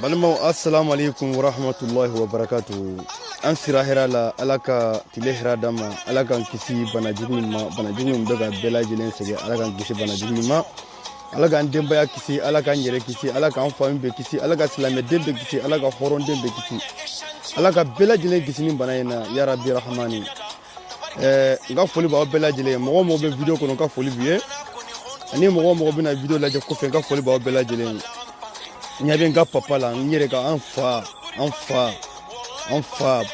Balmau assalamu alaikum wa rahmatullahi wa barakatuh. An sira hira la alaka tile hira dama alaka kisi bana jugum daga bela jilen sege alaka kisi bana jugum ma alaka an dembaya kisi alaka nyere kisi alaka an fami be kisi alaka silame dembe kisi alaka horon dembe kisi alaka bela jilen kisi ni bana ina ya rabbi rahmani nga foli ba bela jilen mo be video ko nga foli biye ani mo be na video la je ko fe nga foli ba bela jilen nyabe nga papa la nyere ka enfa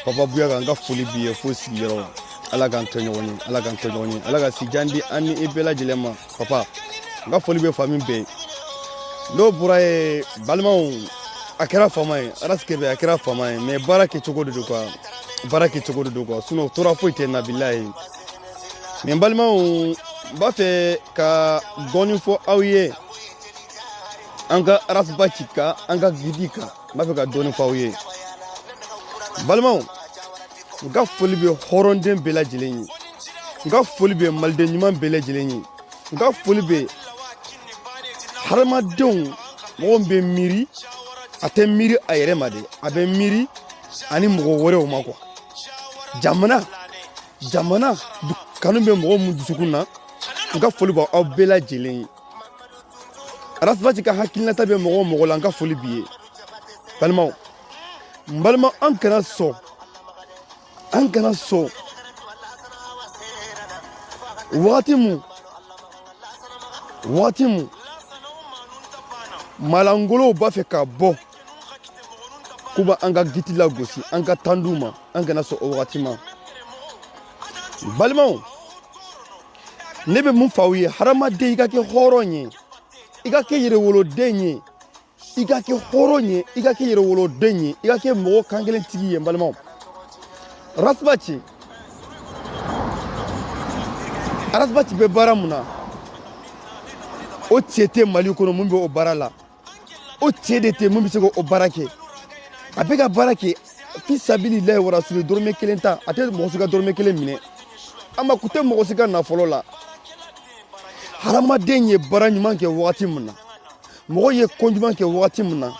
papa buya ka nga foli biye fo sigiro alaka antonyoni alaka sijandi ani ebela jilema papa nga foli be famille be no buraye balmao akira famay araskebe akira famay me baraki chogodo do quoi sinon tora fo ite na billahi me balmao ba fe ka goni fo awiye anga rasbachika anga gidika ba fe ka doni fo awiye balmao nga foli be horonden bela jilenyi nga foli be malde nyuma bela jilenyi nga foli be haramadenw mo be miri ate miri ayere made abe miri ani mo wore o mako jamana kanu be mo mu dusukuna nga foli ba o bela jilenyi rasbachika hakilna tabe mo la nga foli biye balmao an kana so watimu malangolo ba fe ka bo kuba anga gitila gosi anga tanduma anga na so watima balmao nebe mun fawiye harama de iga ke horonye iga ke yere wolo denye iga ke horonye iga ke yere wolo denye iga ke mo kangelen tigiye balmao rasbachi be baramuna o tiete mali kono mumbe o barala o tiede te mumbe sego o barake abega barake fi sabilillahi wa rasul dorme kelenta ate mo suga dorme kelen mine ama kute mo suga na folola harama denye barani manke wati munna mo ye konjuman ke wati munna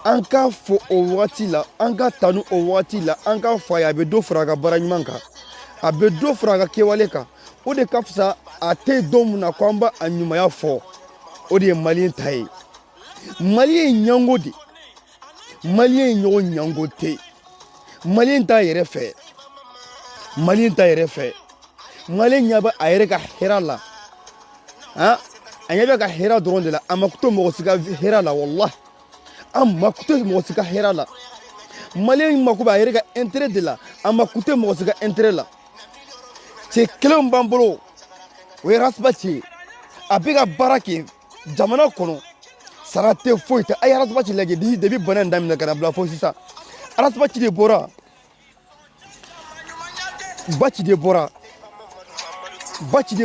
anka fo o wati la anka tanu o wati la anka faya be do fraga barani manka abe do fraga kewaleka o de kafsa ate domuna kwamba anyuma ya fo o de malien tai malien nyangodi malien nyo nyangote malien ta yere fe malien nyaba ayere ka herala anyaba ka hera dronde la amakuto mo sika herala wallah amakuto mo sika herala malien makuba ayere ka intérêt de la amakuto mo sika intérêt la c'est kelon bambolo we rasbachi abiga baraki jamana kono sarate foita ay rasbachi lege di debi bonan damina kana bla fo sisa rasbachi de bora bachi de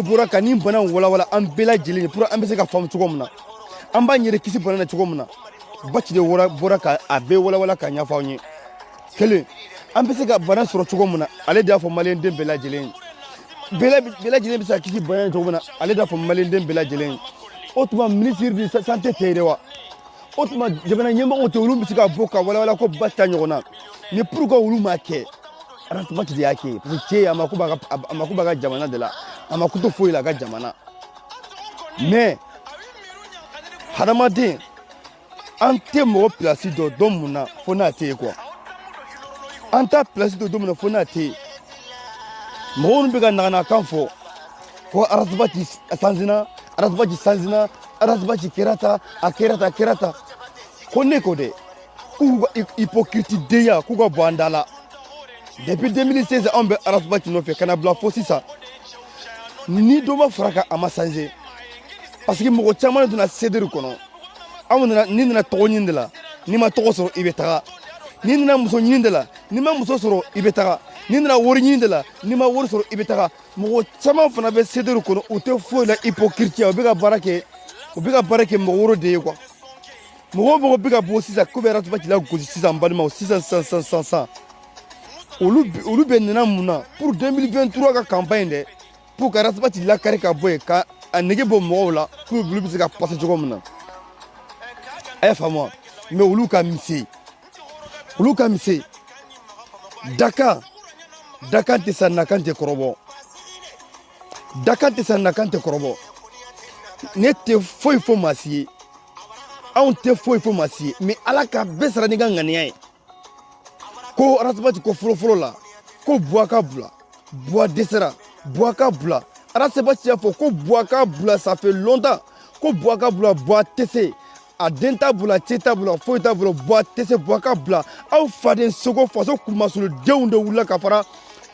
bora kanim bonan wala am bela jilini pour am be ka fam tugomna am ba nyere kisi bonan tugomna bachi de bora ka abe wala ka nya fawnye kele am be ka bonan soro tugomna ale da fo malen dem bela jilini bela jilen bisa kisi bonan tugomna ale da fo malen dem bela jilini otuma ministre de santé terewa otuma jabana nyema o te wulu bisika boka wala ko basta nyona ni pourquoi wulu make rasbati de yake parce amakuba ga jamana de la amakuto foi la ga jamana mais hadamade ante mo place do domuna fona te quoi anta place do domuna fona te mo on biga na kanfo ko rasbati sanzina arasbachi kerata kone kode kuga hypocrite deya kuga bandala depuis 2016 on be arasbachi no fe kana bla fosisa ni doma fraka amasanje parce que mo chama duna ceder kono amuna ni na tognyindela ni ma togo so ibeta ni nana muso ɲini de la ni ma muso sɔrɔ i bɛ taga ni nana wari ɲini de la ni ma wari sɔrɔ i bɛ taga mɔgɔ caman fana bɛ CDR kɔnɔ u tɛ foyi la hypocrite u bɛ ka baara kɛ mɔgɔ wɛrɛ de ye quoi mɔgɔ mɔgɔ bɛ ka bɔ sisan ko bɛ Ratibati la gosi sisan n balimaw sisan olu bɛ nana mun na pour 2023 ka campagne dɛ pour ka Ratibati lakari ka bɔ yen ka a nege bɔ mɔgɔw la pour olu bɛ se ka passer cogo min na a y'a faamu wa mais olu ka misé Dakan tɛ sa nakan tɛ kɔrɔbɔ ne tɛ foyi fɔ maa si ye anw tɛ foyi fɔ maa si ye mais Ala ka bɛɛ sara n'i ka ŋaniya ye ko Ratibati ko fɔlɔ la ko buwa ka bila buwa dɛsɛra buwa ka bila Ratibati y'a fɔ ko buwa ka bila ça fait longtemps ko buwa ka bila buwa tɛ se a den t'a bolo a cɛ t'a bolo foyi t'a bolo buwa tɛ se buwa ka bila aw faden Seko faso kumasuludenw de wulila ka fara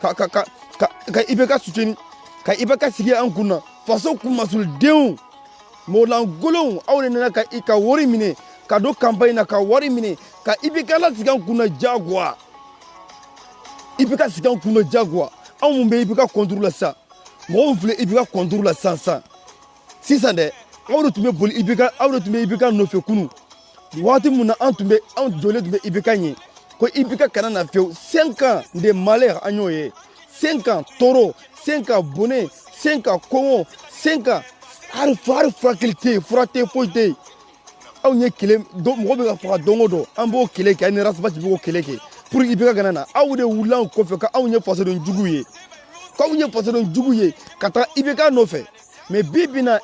ka IBK soutenu ka IBK sigi an kun na faso kumasuludenw mɔgɔlankolonw aw de nana ka wari minɛ ka don campagne na ka wari minɛ ka IBK lasigi an kun na jagoya IBK sigi an kun na jagoya anw mun bɛ IBK contre la sisan mɔgɔw filɛ IBK contre la sisan dɛ aw de tun bɛ boli IBK nɔfɛ kunun waati mun na anw jɔlen tun bɛ IBK ɲɛ ko IBK kana na fiyewu 5 ans de malheur an y'o ye 5 ans tɔɔrɔ 5 ans bonheur 5 ans kɔngɔ 5 ans hali furakɛli tɛ yen fura tɛ yen foyi tɛ yen anw ye kɛlɛ mɔgɔ bɛ ka faga don o don an b'o kɛlɛ kɛ ani Ratibati b'o kɛlɛ kɛ pour IBK kana na aw de wulila anw kɔfɛ k'anw ye fasoden jugu ye ka taga IBK nɔfɛ mais bi bi in na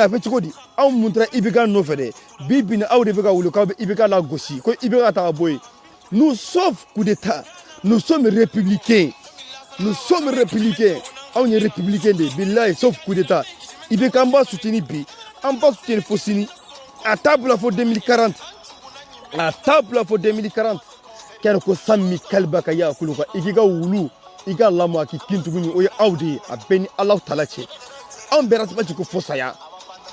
a bɛ cogo di anw mun taara IBK nɔfɛ dɛ bi bi in na aw de bɛ ka wuli k'aw bɛ IBK lagosi ko IBK ka taga bɔ yen nous sauf coup d'état nous sommes républicains anw ye républicain de bilahi sauf coup d'état IBK an b'a soutenir bi an b'a soutenir fo sini a t'a bila fo 2040 kɛra ko san min kaliba ka y'a kulu kan i k'i ka wulu i ka lamɔ a k'i kin tuguni o ye aw de ye a bɛɛ ni Alahu Taala cɛ anw bɛ Ratibati ko fo saya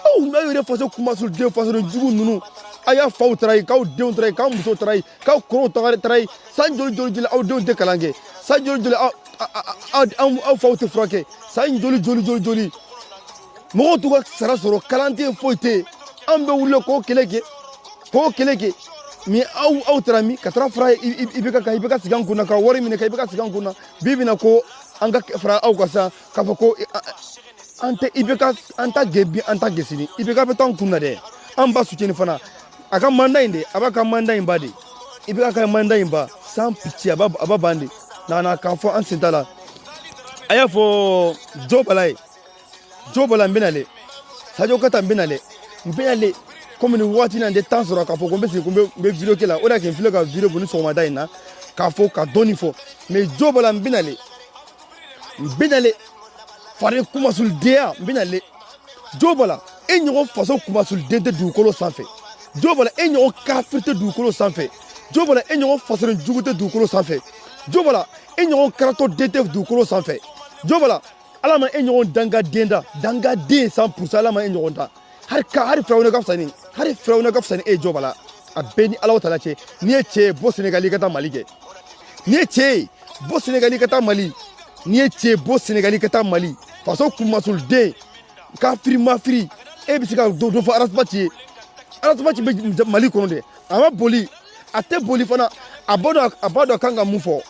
aw yɛrɛ faso kumasuluden fasoden jugu ninnu a y'a faw taara yen k'aw denw taara yen k'aw musow taara yen k'aw kɔrɔw taara yen san joli aw denw tɛ kalan kɛ san joli aw faw tɛ furakɛ san joli mɔgɔw t'u ka sara sɔrɔ kalan tɛ yen foyi tɛ yen an bɛ wuli k'o kɛlɛ kɛ mais aw taara min ka taara fara IBK kan IBK sigi an kun na ka wari minɛ ka IBK sigi an kun na bi bi in na ko an ka fara aw kan sisan k'a fɔ ko an tɛ IBK an ta gɛ bi an ta gɛ sini IBK bɛ to an kun na dɛ an b'a soutenu fana a ka mandat in de a b'a ka mandat in ba de IBK ka mandat in ba sans pitié a b'a ban de na k'a fɔ an sen t'a la a y'a fɔ Jo Bala n bɛnale Sadio Kata n bɛnale comme nin waati na n tɛ temps sɔrɔ k'a fɔ ko n bɛ sigi ko n bɛ video kɛ la o de y'a kɛ n filɛ ka video bɔ ni sɔgɔmada in na k'a fɔ ka dɔɔni fɔ mais Jo Bala n bɛnale fari kumasulidenya n bɛnale Jo Bala e ɲɔgɔn faso kumasuliden tɛ dugukolo sanfɛ Jo Bala e ɲɔgɔn kafiri tɛ dugukolo sanfɛ Jo Bala e ɲɔgɔn fasoden jugu tɛ dugukolo sanfɛ Jo Bala e ɲɔgɔn karatɔden tɛ dugukolo sanfɛ Jo Bala Ala ma e ɲɔgɔn dangaden 100% Ala ma e ɲɔgɔn da hari Firawuna ka fisa ni e Jo Bala a bɛɛ ni Alahu Taala cɛ n'i ye cɛ ye bɔ Sénégal i ka taa Mali kɛ n'i ye cɛ ye bɔ Sénégal i ka taa Mali faso kumasuliden kafiri mafiri e bɛ se ka dɔ fɔ Ratibati ye Ratibati bɛ Mali kɔnɔ dɛ a ma boli a tɛ boli fana a b'a dɔn a kan ka mun fɔ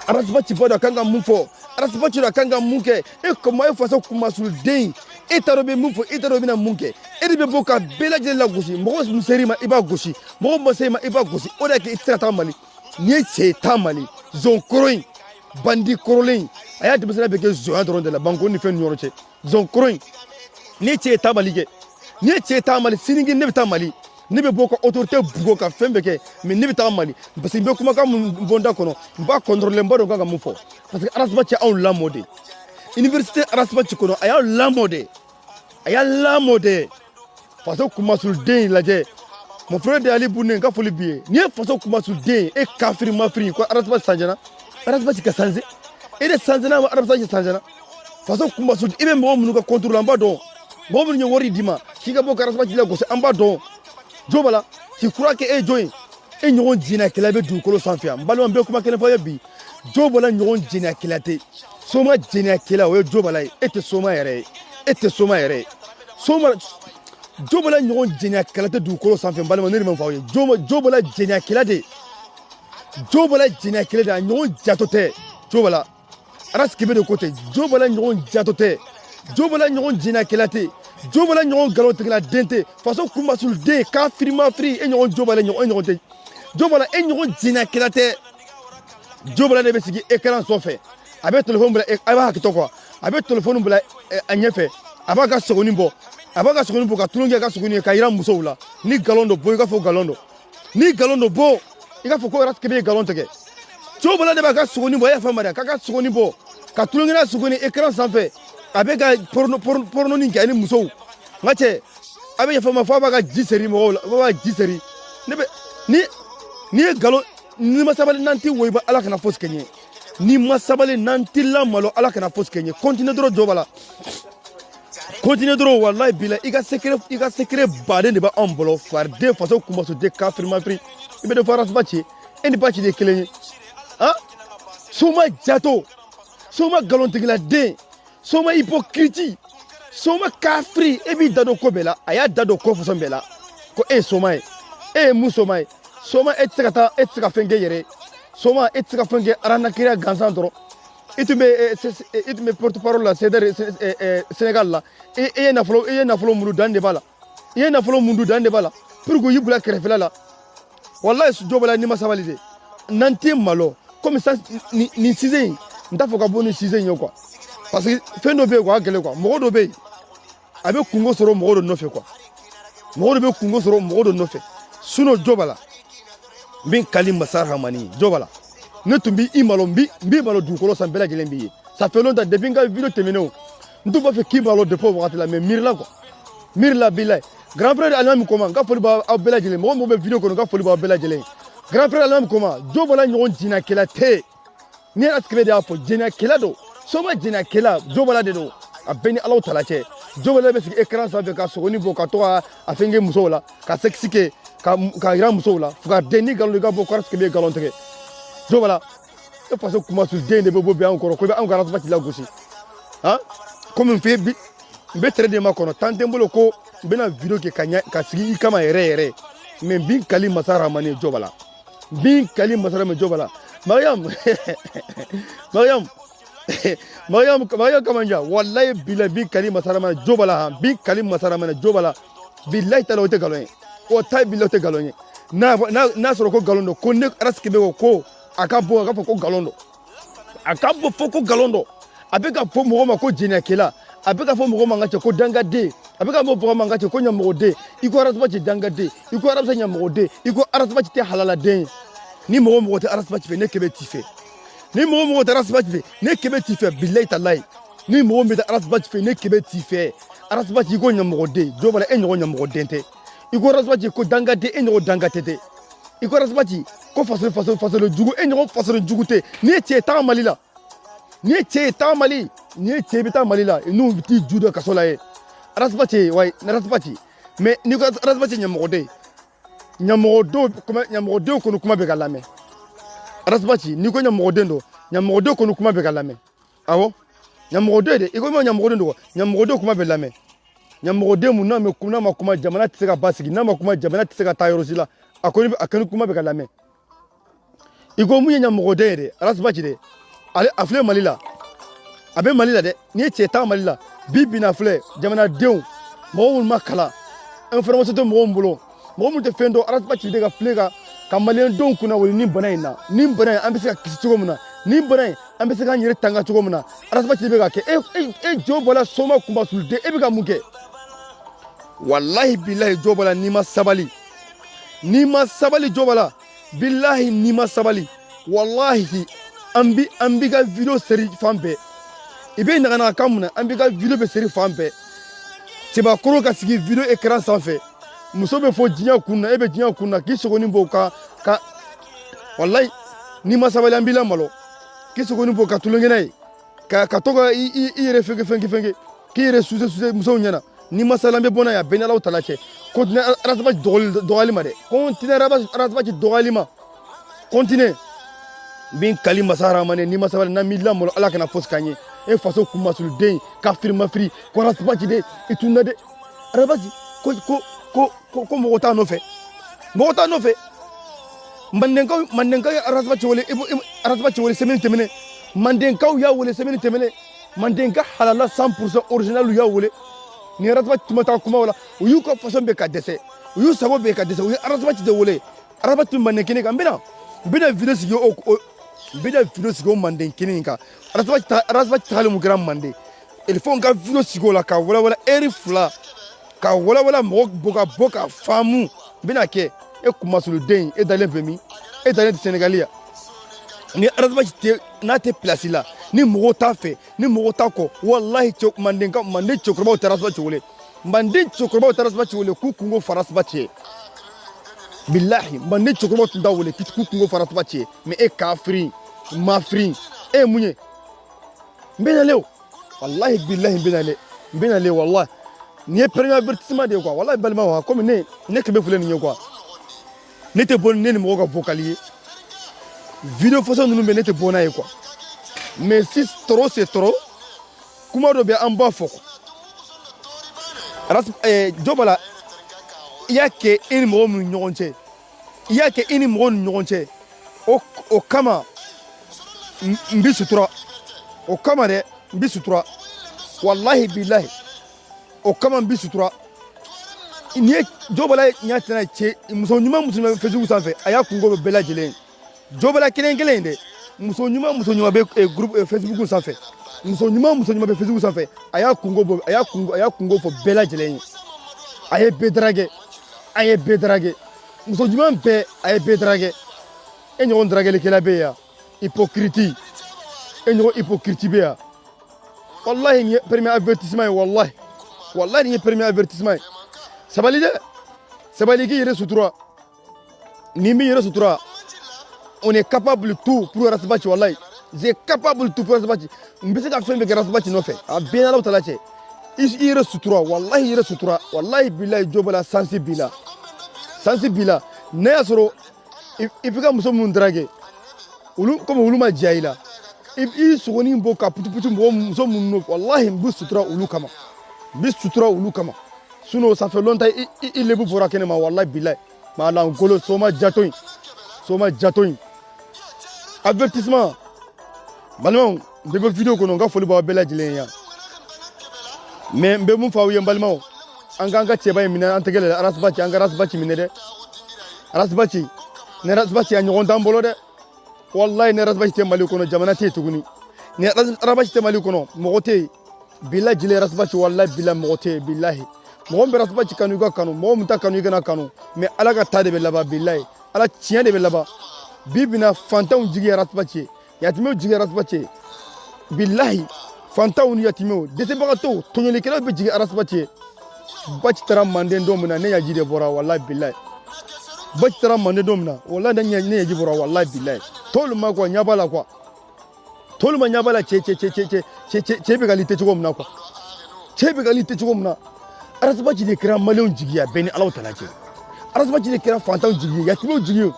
Ratibati b'a dɔn a kan ka mun fɔ Ratibati a kan ka mun kɛ e comme e faso kumasuliden e t'a dɔn bɛ mun fɔ e t'a dɔn bɛna mun kɛ e de bɛ bɔ ka bɛɛ lajɛlen lagosi mɔgɔ min ser'i ma i b'a gosi mɔgɔ min ser'i ma i b'a gosi o de y'a kɛ i tɛ se ka taa Mali n'i ye cɛ ye taa Mali zon kɔrɔ in bandi kɔrɔlen in a y'a denmisɛnninya bɛ kɛ zonya dɔrɔn de la banko ni fɛn ni ɲɔgɔn cɛ zon kɔrɔ in n'i ye cɛ ye taa Mali kɛ n'i ye cɛ ye taa Mali sini ne bɛ taa Mali ne bɛ bɔ ka autorité bugo ka fɛn bɛɛ kɛ mais ne bɛ taa Mali parce que n bɛ kumakan mun fɔ n da kɔnɔ n b'a contrôler n b'a dɔn n kan ka mun fɔ parce que Ratibati anw lamɔ de université Ratibati kɔnɔ a y'a lamɔ de faso kumasuliden lajɛ mon frère de Ali Boune n ka foli b'i ye n'i ye faso kumasuliden e kafiri mafiri ko Ratibati sanjana Ratibati ka sanze e de sanzana ma Ratibati sanjana faso kumasuliden i bɛ mɔgɔ minnu ka contrôle la n b'a dɔn mɔgɔ minnu ye wari d'i ma k'i ka bɔ ka Ratibati lagosi an b'a dɔn Jo Bala tu crois que e jo ye e ɲɔgɔn jina kɛla bɛ dugukolo sanfɛ yan n balima n bɛ kuma kelen fɔ ye bi jo bɔla ɲɔgɔn jina kɛla tɛ soma jina kɛla o ye jo bala ye e tɛ soma yɛrɛ ye e tɛ soma yɛrɛ ye soma jo bɔla ɲɔgɔn jina kɛla tɛ dugukolo sanfɛ n balima ne de ma fɔ aw ye jo bɔla jina kɛla de jo bɔla jina kɛla de a ɲɔgɔn jato tɛ jo bala araskibe de ko tɛ jo bɔla ɲɔgɔn jato tɛ jo bɔla ɲɔgɔn jina kɛla tɛ jo bɔla ɲɔgɔn nkalon tigɛla den tɛ faso kunbasul den k'a firima firi e ɲɔgɔn jo bala ɲɔgɔn tɛ jo bala e ɲɔgɔn jina kɛla tɛ jo bala de bɛ sigi écran sanfɛ a bɛ téléphone bila a b'a hakili to quoi a bɛ téléphone bila a ɲɛfɛ a b'a ka sogoni bɔ ka tulon kɛ ka sogoni ye ka yira musow la ni galon dɔ bɔ i k'a fɔ galon dɔ ni galon dɔ bɔ i k'a fɔ ko araskibe ye galon tigɛ jo bala de b'a ka sogoni bɔ e y'a faamu dɛ k'a ka sogoni bɔ ka tulon kɛ n'a sogoni écran sanfɛ a bɛ ka porno ni kɛ ni musow nka cɛ a bɛ yafa ma fo a b'a ka ji seri mɔgɔw la fo a b'a ji seri ne bɛ ni ye galon ni ma sabali n'an tɛ woyiba ala kana fosi kɛ n ye ni ma sabali n'an tɛ lamalo ala kana fosi kɛ n ye continue dɔrɔn jo bala continue dɔrɔn walayi bila i ka secret baden de b'anw bolo fariden faso kunbasoden kafirimanfiri i bɛ dɔ fɔ arasiba ci e ni ba ci de ye kelen ye ah soma jato soma galontigila den soma hypocrite soma kafiri e b'i da don ko bɛɛ la a y'a da don ko fɔsɔn bɛɛ la ko e ye soma ye e ye mun soma ye soma e tɛ se ka taa e tɛ se ka fɛn kɛ yɛrɛ soma e tɛ se ka fɛn kɛ arnaqueria gansan dɔrɔn i tun bɛ porte parole la Sénégal la i ye nafolo mundu dan de b'a la i ye nafolo mundu dan de b'a la pour que y'i bila kɛrɛfɛla la walayi jo bala ni ma sabali de n'an tɛ malo comme ça nin sixième in n t'a fɔ ka bɔ ni sixième ye quoi parce que fɛn dɔ bɛ yen quoi a gɛlɛn quoi mɔgɔ dɔ bɛ yen a bɛ kungo sɔrɔ mɔgɔ dɔ nɔfɛ quoi mɔgɔ dɔ bɛ kungo sɔrɔ mɔgɔ dɔ nɔfɛ sinon jo bala n bɛ n kali masa rahamani ye jo bala ne tun b'i malo n b'i malo dugukolo san bɛɛ lajɛlen b'i ye ça fait longtemps depuis n ka video tɛmɛnenw n tun b'a fɛ k'i malo depuis o wagati la mais miirila quoi miirila bilayi grand frère alimami koma n ka foli b'aw bɛɛ lajɛlen mɔgɔ mɔgɔ bɛ video kɔnɔ n ka foli b'aw bɛɛ lajɛlen grand frère alimami koma jo bala ɲɔgɔn jinakɛla tɛ ni araskibe de y'a fɔ jinakɛla don soma jinakɛla jo bala de don a bɛɛ ni alaw tala cɛ jo bala bɛ sigi écran sanfɛ ka sogoni bɔ ka to ka a fɛn kɛ musow la ka sexe kɛ ka yira musow la fo ka den ni galon de ka bɔ ko araskibe ye galon tigɛ jo bala e faso kunbasul den de bɛ bɔ bi anw kɔrɔ ko i bɛ anw ka arasiba ci lagosi han komi n fɛ bi n bɛ tɛrɛ de ma kɔnɔ tan tɛ n bolo ko n bɛna video kɛ ka sigi i kama yɛrɛ yɛrɛ mais n b'i kali masa rahamani jo bala n b'i kali masa rahamani jo bala mariam kamanja wallahi billahi bi kali masarama jobala han bi kali masarama jobala billahi taala o te galon ye o tay billahi o te galon ye na sɔrɔ ko galon do ko ne araskibe ko a ka bɔ a ka fɔ ko galon do a ka bɔ fɔ ko galon do a bɛ ka fɔ mɔgɔ ma ko jinɛkɛla a bɛ ka fɔ mɔgɔ ma ka cɛ ko dangaden a bɛ ka fɔ mɔgɔ ma ka cɛ ko ɲɛmɔgɔden i ko arasiba ci dangaden i ko arasiba ɲɛmɔgɔden i ko arasiba ci tɛ halaladen ye ni mɔgɔ tɛ arasiba ci fɛ ne kɛbɛ t'i fɛ ni mɔgɔ tɛ arasiba ci fɛ ne kɛbɛ t'i fɛ bilayi talayi ni mɔgɔ min tɛ arasiba ci fɛ ne kɛbɛ t'i fɛ arasiba ci i ko ɲɛmɔgɔden jo bala e ɲɔgɔn ɲɛmɔgɔden tɛ i ko arasiba ci ko dangaden e ɲɔgɔn dangatɛ tɛ i ko arasiba ci ko fasolo jugu e ɲɔgɔn fasolo jugu tɛ ni ye cɛ taa mali la ni ye cɛ ye taa mali ni ye cɛ bɛ taa mali la n'u bɛ t'i ju dɔ kaso la ye arasiba ci wayi arasiba ci mais ni ko arasiba ci ɲɛmɔgɔden ɲɛmɔgɔdenw kɔni kuma bɛ ka lamɛn arasiba ci n'i ko ɲɛmɔgɔden don ɲɛmɔgɔdenw kɔni kuma bɛ ka lamɛn awɔ ɲɛmɔgɔden de i ko ɲɛmɔgɔden don ɲɛmɔgɔdenw kuma bɛ lamɛn ɲɛmɔgɔden mun n'a ma kuma jamana tɛ se ka basigi n'a ma kuma jamana tɛ se ka taa yɔrɔ si la a kɔni kuma bɛ ka lamɛn i ko mun ye ɲɛmɔgɔden ye dɛ arasiba ci dɛ ale a filɛ mali la a bɛ mali la dɛ n'i ye cɛ taa mali la bi na filɛ jamanadenw mɔgɔ minnu ma kalan information tɛ mɔgɔ min bolo mɔgɔ minnu tɛ fɛn dɔn arasiba ci de ka filɛ ka maliyɛndenw kunnawolo nin bana in na nin bana in an bɛ se ka kisi cogo min na nin bana in an bɛ se k'an yɛrɛ tanga cogo min na arasiba ci de bɛ ka kɛ e jo bɔla soma kunbasuluden e bɛ ka mun kɛ walahi bilahi jo bɔla n'i ma sabali jo bɔla bilahi n'i ma sabali walahi an bi ka video seri fan bɛɛ i bɛ naganaga kan mun na an bi ka video bɛ seri fan bɛɛ cɛbakɔrɔ ka sigi video écran sanfɛ muso bɛ fɔ diɲɛ kun na e bɛ diɲɛ kun na k'i sogoni bɔ ka walayi n'i ma sabali an b'i lamalo k'i sogoni bɔ ka tulonkɛ n'a ye ka to ka i yɛrɛ fɛnkɛ k'i yɛrɛ suse musow ɲɛna ni masala be bona ya benalaw talache continue rasba dogali ma de continue rasba dogali ma continue bin kalima sara mane ni masala na milla mo ala kana fos kanye e faso kuma sul den ka firma free ko rasba de ituna de rabaji ko mo ta no fe mandenkaw rasba wole semaine temene mandenkaw ya wole semaine temene mandenka halala 100% original ya wole ni rasba tumata kuma wala uyu ko façon be ka dese uyu sabo be ka dese uyu rasba de wole rasba tum mandenkene ka bina video sigo mandenkene ka rasba talu mu gram mande il faut nga video sigo la ka wala eri fula ka wala mo boka famu bina ke e kuma sulu den e dalen femi e dalen Sénégalia ni rasba te na te place là ni mo ta fe ni mo ta ko wallahi chok mandenka mande chokroba tarasba chole mande chokroba tarasba chole ku kungo farasba che billahi mande chokroba tunda wole kit ku kungo farasba che mais e kafri mafri e munye mbena leo wallahi billahi mbena le wallahi ni premier avertissement de quoi wallahi balma wa comme ne kebe fule ni quoi n'était bon ne mo ko vocalier vidéo façon nous n'était bon quoi mais si trop c'est trop comment do be en bas foko ras jobala yake ini mo mu nyonche yake ini mo nyonche o kama mbi sutura o kama de mbi sutura wallahi billahi o kama mbi sutura ni jobala nyatana che muso nyuma Facebook sanfe aya kungo bela jelen jobala kelen de muso nyuma be groupe Facebook sanfe muso nyuma be Facebook sanfe aya kungo fo bela jelen aye bedrage muso nyuma be aye bedrage enyo ondrage le kela be ya hypocrite enyo hypocrite be ya wallahi ni premier avertissement wallahi ni premier avertissement sabali ki yere sutura ni mi yere sutura on est capable tout pour rasbachi wallahi j'ai capable tout pour rasbachi mbese ka fembe rasbachi no fe a bien ala talache yere sutura wallahi billahi jobala sensibila ne asoro ifika muso mun drage ulu comme ulu ma jaila i sugoni mbo ka putu mbo muso mun no wallahi mbu sutura ulu kama suno ça fait longtemps il lebu bora kene ma wallahi billahi ma la ngolo soma jatoin avertissement balmao de vidéo ko no nga foli ba bela jilen ya mais mbe mun fawo balmao anga cheba mina antegele rasbachi anga rasbachi minede rasbachi ne rasbachi anyo ndambolo de wallahi ne rasbachi te mali ko no jamana te tuguni ne rasbachi te mali ko no mogote billahi jile rasbachi wallahi billahi mogote billahi mo be rasbachi kanu ga kanu mo muta kanu ga na kanu mais ala ga tade be laba billahi ala tien de be laba bibina fantaw jigi rasbachi yatime jigi rasbachi billahi fantaw ni yatime de se bagato tonyele kala be jigi rasbachi bachi tara mande ndomna ne yaji de bora wallahi billahi bachi tara mande ndomna wallahi dan ne yaji bora wallahi billahi toluma ko nyabala quoi toluma nyabala che be galite chugomna quoi che be galite chugomna rasbachi de kira malion jigi ya beni Allah taala che rasbachi de kira fantaw jigi yatime jigi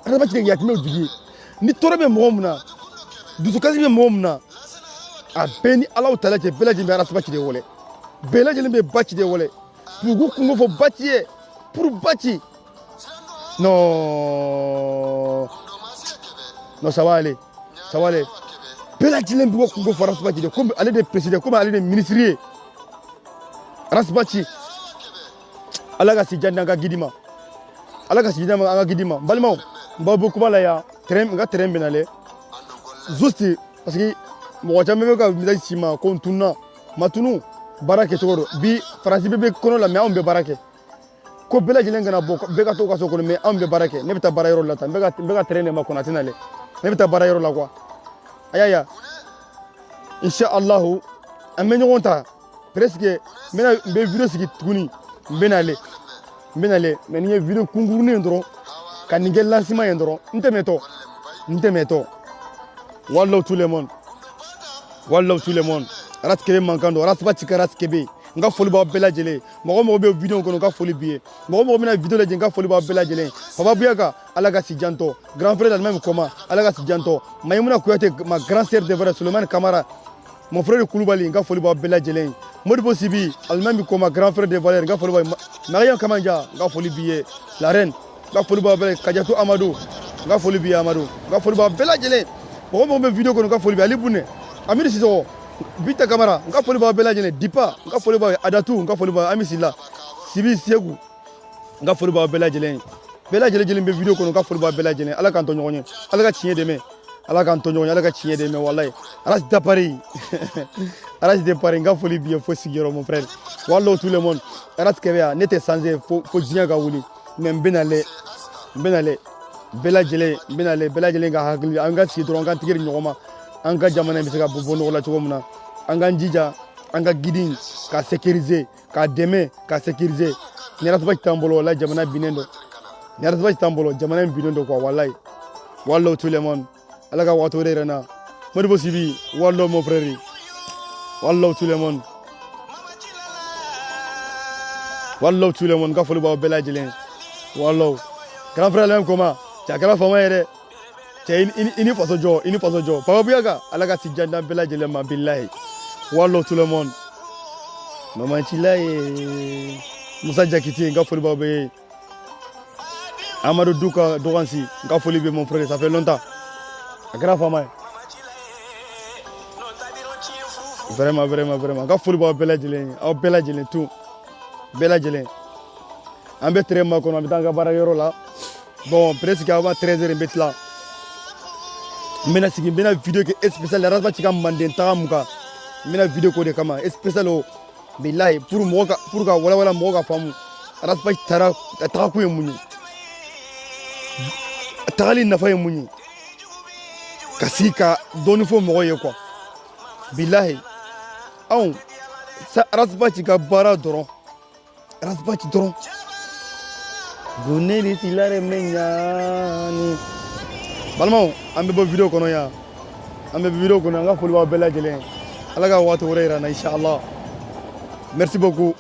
rasbachi de yatime jigi ni torobe momna dusu kasi be momna a beni Allah taala che belaji be rasbachi de wole belaji be bachi de wole pugu kungo fo bachi e pour bachi no ça va aller belaji lembe ko kungo fo rasbachi de comme aller de président comme aller de ministre rasbachi alaga si janda nga gidima balmao mbabu kubala ya terrain benale juste parce que mo jambe ka village sima ko tunna matunu barake togoro bi France bebe kono la me ambe barake ko bela jilenga na boko beka to ka so ko me ambe barake ne bita barayro la ta beka terrain ma ko natinale ne bita barayro la quoi ayaya insha Allah amenyo wonta presque mena be video sigi tuguni benale mais ni video kungurune ndoro kan ngel lancement ndoro ntemeto wallahu tout le monde rat kebe mankando rat bati karat kebe n ka foli b'aw bɛɛ lajɛlen mɔgɔ mɔgɔ bɛ vidéo kɔnɔ n ka foli b'i ye mɔgɔ mɔgɔ bɛna vidéo lajɛ n ka foli b'aw bɛɛ lajɛlen Papa Bouyaga ala ka si jantɔ grand frère d'Allemagne Koma ala ka si jantɔ Maïmouna Kouyaté ma grand sœur de vrai Souleymane Kamara mon frère Koulibaly n ka foli b'aw bɛɛ lajɛlen Modibo Sibi Allemagne Koma grand frère de Valère n ka foli b'aw Mariam Kamanja n ka foli b'i ye la reine n ka foli b'aw bɛɛ Kadiatou Amadou n ka foli b'i ye Amadou n ka foli b'aw bɛɛ lajɛlen mɔgɔ mɔgɔ bɛ vidéo kɔnɔ n ka foli b'i ye Ali Boune Amiri Sissoko Bita Kamara n ka foli b'aw bɛɛ lajɛlen Dipa n ka foli b'aw ye Adatu n ka foli b'aw ye Ami Sila Sibi Segu n ka foli b'aw bɛɛ lajɛlen bɛɛ lajɛlen bɛ vidéo kɔnɔ n ka foli b'aw bɛɛ lajɛlen ala k'an to ɲɔgɔn ye ala ka tiɲɛ dɛmɛ ala k'an to ɲɔgɔn ye ala ka tiɲɛ dɛmɛ walayi Aras Dapari Aras Dapari n ka foli b'i ye fo sigiyɔrɔ mon frère walahi tout le monde Aras Kɛbɛya ne tɛ sanze fo diɲɛ ka wuli mais n bɛna lɛ bɛɛ lajɛlen ka hakili an ka sigi dɔrɔn an ka tigɛ ɲɔgɔn ma an ka jamana bɛ se ka bɔ nɔgɔ la cogo min na an k'an jija an ka guide ka sécuriser ka dɛmɛ ka sécuriser ni arasaba t'an bolo walahi jamana binnen don ni arasaba t'an bolo jamana in binnen don quoi walahi tout le monde ala ka waati wɛrɛ yɛrɛ na Modibo Sibi walahi mon frère walahi tout le monde n ka foli b'aw bɛɛ lajɛlen walahi grand frère Allemagne Koma cɛ a kɛra faama ye dɛ cɛ i ni faso jɔ Papa Bouyaga ala ka si janda bɛɛ lajɛlen ma bilahi walahi tout le monde Maman Chilaye Moussa Diakité n ka foli b'aw bɛɛ ye Amadou Douka Dogansi n ka foli bɛ mon frère ça fait longtemps a kɛra faama ye vraiment n ka foli b'aw bɛɛ lajɛlen ye aw bɛɛ lajɛlen tout bɛɛ lajɛlen an bɛ train ma kɔnɔ an bɛ taa an ka baarakɛyɔrɔ la bon presque avant 13h n bɛ tila n bɛna sigi n bɛna vidéo kɛ spécial Arasba ci ka Manden taga mun kan n bɛna vidéo k'o de kama spécial o bilahi pour ka walawala mɔgɔw ka faamu Arasba taara a tagakun ye mun ye a tagali nafa ye mun ye ka sigi ka dɔɔni fɔ mɔgɔw ye quoi bilahi anw Arasba ci ka baara dɔrɔn Arasba ci dɔrɔn Goneli Silare Menyani balimaw an bɛ bɔ vidéo kɔnɔ yan an ka foli b'aw bɛɛ lajɛlen ala ka waati wɛrɛ yira n na inchallah merci beaucoup